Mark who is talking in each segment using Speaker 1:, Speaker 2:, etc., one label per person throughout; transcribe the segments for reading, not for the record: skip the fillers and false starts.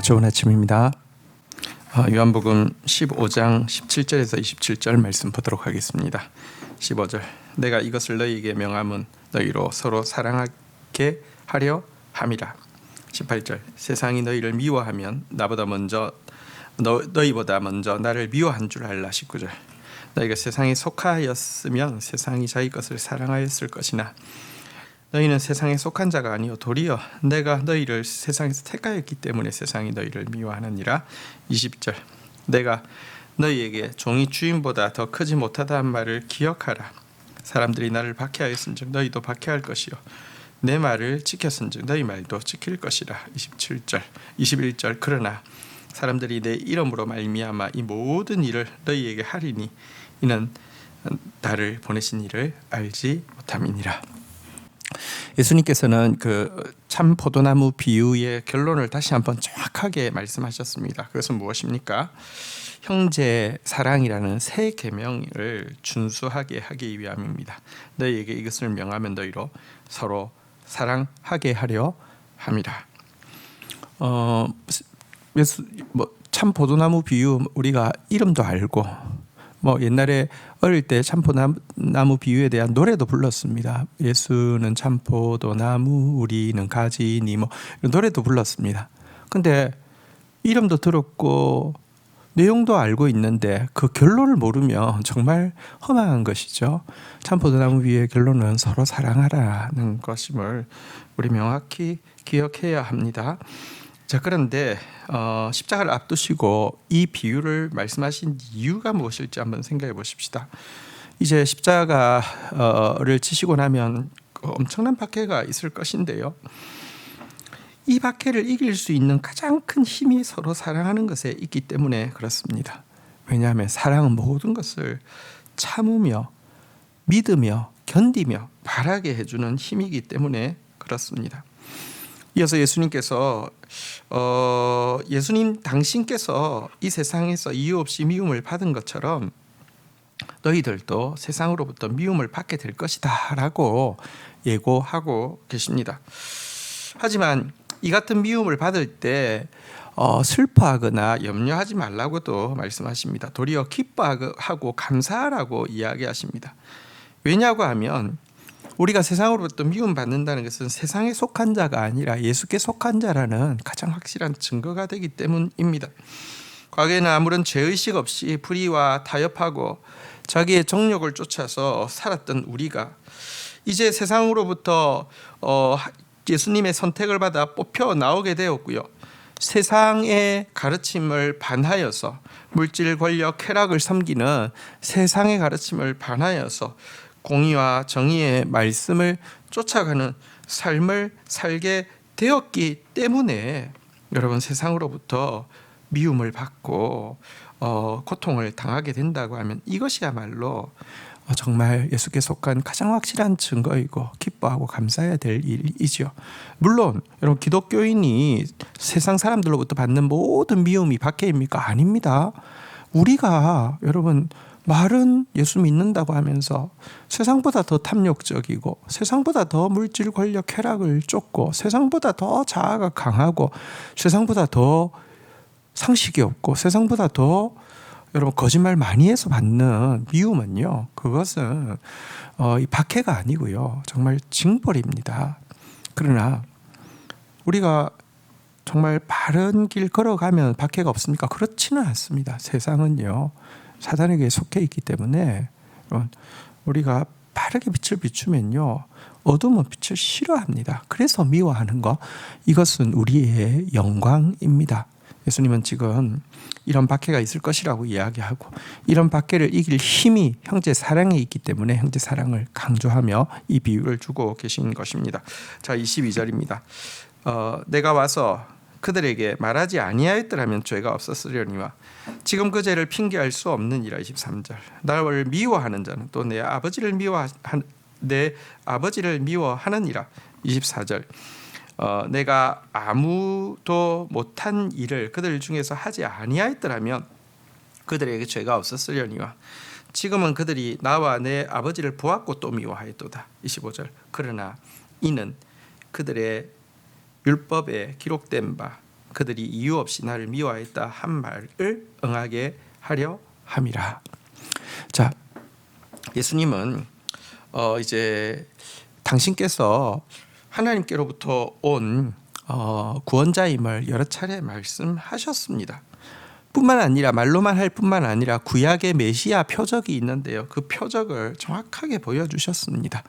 Speaker 1: 좋은 아침입니다. 요한복음 15장 17절에서 27절 말씀 보도록 하겠습니다. 15절 내가 이것을 너희에게 명함은 너희로 서로 사랑하게 하려 함이라. 18절 세상이 너희를 미워하면 너희보다 먼저 나를 미워한 줄 알라. 19절 너희가 세상에 속하였으면 세상이 자기 것을 사랑하였을 것이나 너희는 세상에 속한 자가 아니요 도리어 내가 너희를 세상에서 택하였기 때문에 세상이 너희를 미워하느니라. 20절 내가 너희에게 종이 주인보다 더 크지 못하다는 말을 기억하라. 사람들이 나를 박해하였은즉 너희도 박해할 것이요 내 말을 지켰은즉 너희 말도 지킬 것이라. 27절 21절 그러나 사람들이 내 이름으로 말미암아 이 모든 일을 너희에게 하리니 이는 나를 보내신 이를 알지 못함이니라. 예수님께서는 그 참 포도나무 비유의 결론을 다시 한번 정확하게 말씀하셨습니다. 그것은 무엇입니까? 형제 사랑이라는 새 계명을 준수하게 하기 위함입니다. 너희에게 이것을 명하면 너희로 서로 사랑하게 하려 함이라. 참 포도나무 비유 우리가 이름도 알고 옛날에 어릴 때 참포나무 비유에 대한 노래도 불렀습니다. 예수는 참포도나무 우리는 가지니 이런 노래도 불렀습니다. 근데 이름도 들었고 내용도 알고 있는데 그 결론을 모르면 정말 험한 것이죠. 참포도나무 비유의 결론은 서로 사랑하라는 것임을 우리 명확히 기억해야 합니다. 자, 그런데 십자가를 앞두시고 이 비유를 말씀하신 이유가 무엇일지 한번 생각해 보십시다. 이제 십자가를 지시고 나면 엄청난 박해가 있을 것인데요. 이 박해를 이길 수 있는 가장 큰 힘이 서로 사랑하는 것에 있기 때문에 그렇습니다. 왜냐하면 사랑은 모든 것을 참으며 믿으며 견디며 바라게 해주는 힘이기 때문에 그렇습니다. 이어서 예수님께서 예수님 당신께서 이 세상에서 이유 없이 미움을 받은 것처럼 너희들도 세상으로부터 미움을 받게 될 것이다 라고 예고하고 계십니다. 하지만 이 같은 미움을 받을 때 슬퍼하거나 염려하지 말라고도 말씀하십니다. 도리어 기뻐하고 감사하라고 이야기하십니다. 왜냐고 하면 우리가 세상으로부터 미움받는다는 것은 세상에 속한 자가 아니라 예수께 속한 자라는 가장 확실한 증거가 되기 때문입니다. 과거에는 아무런 죄의식 없이 불의와 타협하고 자기의 정욕을 쫓아서 살았던 우리가 이제 세상으로부터 예수님의 선택을 받아 뽑혀 나오게 되었고요. 세상의 가르침을 반하여서 물질, 권력, 쾌락을 섬기는 세상의 가르침을 반하여서 공의와 정의의 말씀을 쫓아가는 삶을 살게 되었기 때문에 여러분 세상으로부터 미움을 받고 고통을 당하게 된다고 하면 이것이야말로 정말 예수께 속한 가장 확실한 증거이고 기뻐하고 감사해야 될 일이죠. 물론 여러분 기독교인이 세상 사람들로부터 받는 모든 미움이 박해입니까? 아닙니다. 우리가 여러분 말은 예수 믿는다고 하면서 세상보다 더 탐욕적이고 세상보다 더 물질, 권력, 쾌락을 쫓고 세상보다 더 자아가 강하고 세상보다 더 상식이 없고 세상보다 더 여러분 거짓말 많이 해서 받는 미움은요, 그것은 이 박해가 아니고요 정말 징벌입니다. 그러나 우리가 정말 바른 길 걸어가면 박해가 없습니까? 그렇지는 않습니다. 세상은요 사단에게 속해 있기 때문에 우리가 바르게 빛을 비추면요 어두움은 빛을 싫어합니다. 그래서 미워하는 것, 이것은 우리의 영광입니다. 예수님은 지금 이런 박해가 있을 것이라고 이야기하고 이런 박해를 이길 힘이 형제 사랑에 있기 때문에 형제 사랑을 강조하며 이 비유를 주고 계신 것입니다. 자, 22절입니다. 내가 와서 그들에게 말하지 아니하였더라면 죄가 없었으려니와 지금 그 죄를 핑계할 수 없느니라. 23절 나를 미워하는 자는 또 내 아버지를 미워하느니라. 24절 내가 아무도 못한 일을 그들 중에서 하지 아니하였더라면 그들에게 죄가 없었으려니와 지금은 그들이 나와 내 아버지를 보았고 또 미워하였도다. 25절 그러나 이는 그들의 율법에 기록된 바 그들이 이유 없이 나를 미워하였다 한 말을 응하게 하려 함이라. 자, 예수님은 이제 당신께서 하나님께로부터 온 구원자임을 여러 차례 말씀하셨습니다. 뿐만 아니라 말로만 할 뿐만 아니라 구약의 메시아 표적이 있는데요. 그 표적을 정확하게 보여주셨습니다.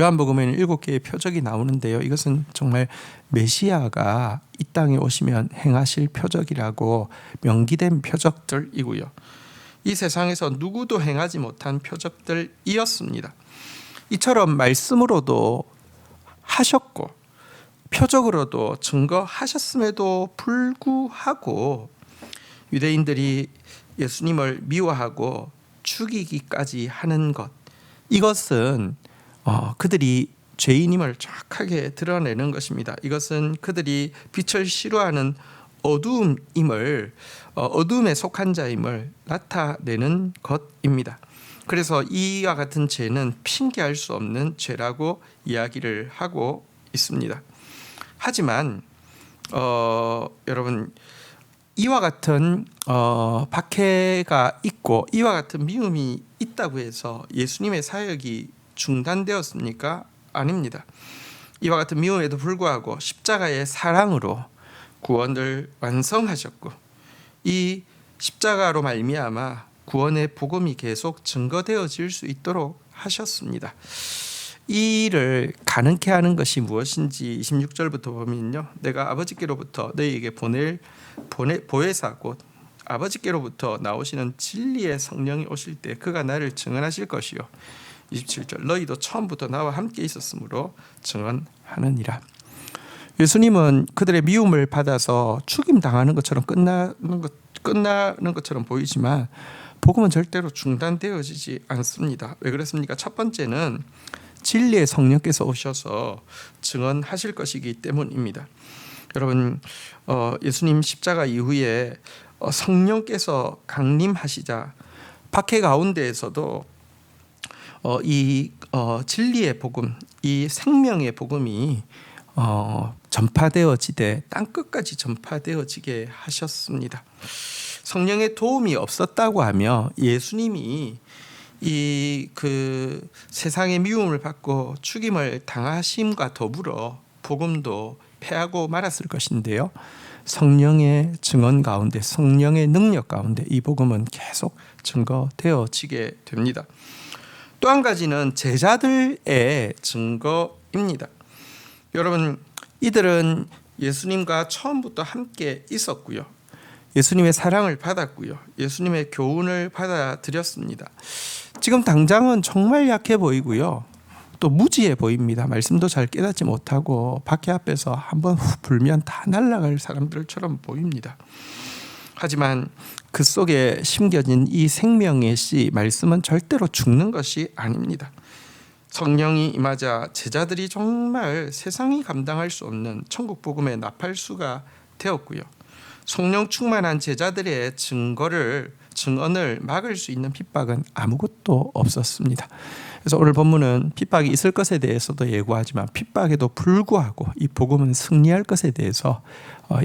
Speaker 1: 요한복음에는 7개의 표적이 나오는데요. 이것은 정말 메시아가 이 땅에 오시면 행하실 표적이라고 명기된 표적들이고요. 이 세상에서 누구도 행하지 못한 표적들이었습니다. 이처럼 말씀으로도 하셨고 표적으로도 증거하셨음에도 불구하고 유대인들이 예수님을 미워하고 죽이기까지 하는 것, 이것은 그들이 죄인임을 정확하게 드러내는 것입니다. 이것은 그들이 빛을 싫어하는 어두움에 속한 자임을 나타내는 것입니다. 그래서 이와 같은 죄는 핑계할 수 없는 죄라고 이야기를 하고 있습니다. 하지만 여러분, 이와 같은 박해가 있고 이와 같은 미움이 있다고 해서 예수님의 사역이 중단되었습니까? 아닙니다. 이와 같은 미움에도 불구하고 십자가의 사랑으로 구원을 완성하셨고 이 십자가로 말미암아 구원의 복음이 계속 증거되어질 수 있도록 하셨습니다. 이 일을 가능케 하는 것이 무엇인지 26절부터 보면요, 내가 아버지께로부터 너희에게 보혜사 곧 아버지께로부터 나오시는 진리의 성령이 오실 때 그가 나를 증언하실 것이요. 27절 너희도 처음부터 나와 함께 있었으므로 증언하느니라. 예수님은 그들의 미움을 받아서 죽임 당하는 것처럼 끝나는 것처럼 보이지만 복음은 절대로 중단되어지지 않습니다. 왜 그렇습니까? 첫 번째는 진리의 성령께서 오셔서 증언하실 것이기 때문입니다. 여러분, 예수님 십자가 이후에 성령께서 강림하시자 박해 가운데에서도 이 진리의 복음, 이 생명의 복음이 전파되어지되 땅끝까지 전파되어지게 하셨습니다. 성령의 도움이 없었다고 하며 예수님이 그 세상의 미움을 받고 죽임을 당하심과 더불어 복음도 패하고 말았을 것인데요. 성령의 증언 가운데, 성령의 능력 가운데 이 복음은 계속 증거되어지게 됩니다. 또 한 가지는 제자들의 증거입니다. 여러분, 이들은 예수님과 처음부터 함께 있었고요. 예수님의 사랑을 받았고요. 예수님의 교훈을 받아들였습니다. 지금 당장은 정말 약해 보이고요. 또 무지해 보입니다. 말씀도 잘 깨닫지 못하고 박해 앞에서 한번 훅 불면 다 날아갈 사람들처럼 보입니다. 하지만 그 속에 심겨진 이 생명의 씨, 말씀은 절대로 죽는 것이 아닙니다. 성령이 임하자 제자들이 정말 세상이 감당할 수 없는 천국 복음의 나팔수가 되었고요. 성령 충만한 제자들의 증언을 막을 수 있는 핍박은 아무것도 없었습니다. 그래서 오늘 본문은 핍박이 있을 것에 대해서도 예고하지만 핍박에도 불구하고 이 복음은 승리할 것에 대해서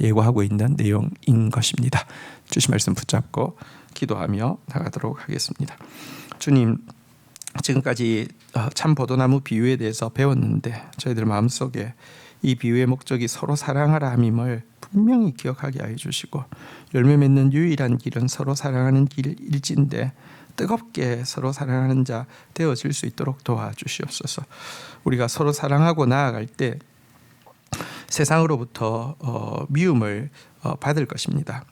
Speaker 1: 예고하고 있는 내용인 것입니다. 주신 말씀 붙잡고 기도하며 나가도록 하겠습니다. 주님, 지금까지 참 포도나무 비유에 대해서 배웠는데 저희들 마음속에 이 비유의 목적이 서로 사랑하라 함임을 분명히 기억하게 하여 주시고, 열매 맺는 유일한 길은 서로 사랑하는 길일진데 뜨겁게 서로 사랑하는 자 되어질 수 있도록 도와주시옵소서. 우리가 서로 사랑하고 나아갈 때 세상으로부터 미움을 받을 것입니다.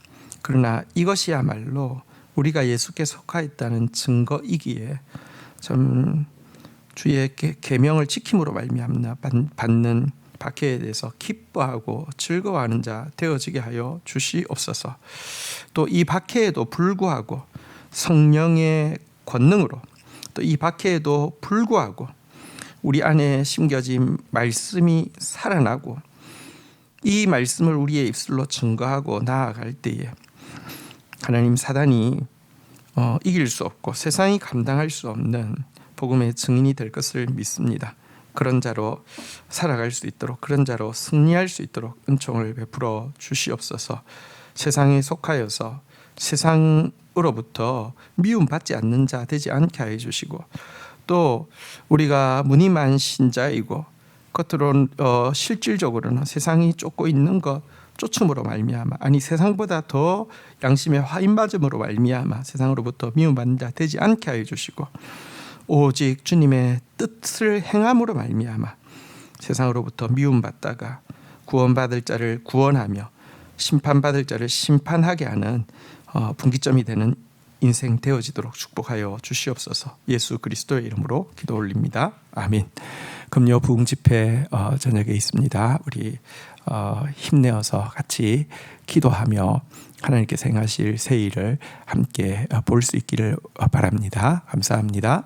Speaker 1: 그러나 이것이야말로 우리가 예수께 속하였다는 증거이기에 참 주의 계명을 지킴으로 말미암아 받는 박해에 대해서 기뻐하고 즐거워하는 자 되어지게 하여 주시옵소서. 또 이 박해에도 불구하고 성령의 권능으로, 또 이 박해에도 불구하고 우리 안에 심겨진 말씀이 살아나고 이 말씀을 우리의 입술로 증거하고 나아갈 때에 하나님, 사단이 이길 수 없고 세상이 감당할 수 없는 복음의 증인이 될 것을 믿습니다. 그런 자로 살아갈 수 있도록, 그런 자로 승리할 수 있도록 은총을 베풀어 주시옵소서. 세상에 속하여서 세상으로부터 미움받지 않는 자 되지 않게 해 주시고, 또 우리가 무늬만 신자이고 겉으로는 실질적으로는 세상이 쫓고 있는 것 쫓음으로 말미암아, 아니 세상보다 더 양심의 화인맞음으로 말미암아 세상으로부터 미움받는 자 되지 않게 하여 주시고, 오직 주님의 뜻을 행함으로 말미암아 세상으로부터 미움받다가 구원받을 자를 구원하며 심판받을 자를 심판하게 하는 분기점이 되는 인생 되어지도록 축복하여 주시옵소서. 예수 그리스도의 이름으로 기도 올립니다. 아멘. 금요 부흥 집회 저녁에 있습니다. 우리 힘내어서 같이 기도하며 하나님께서 행하실 새 일을 함께 볼 수 있기를 바랍니다. 감사합니다.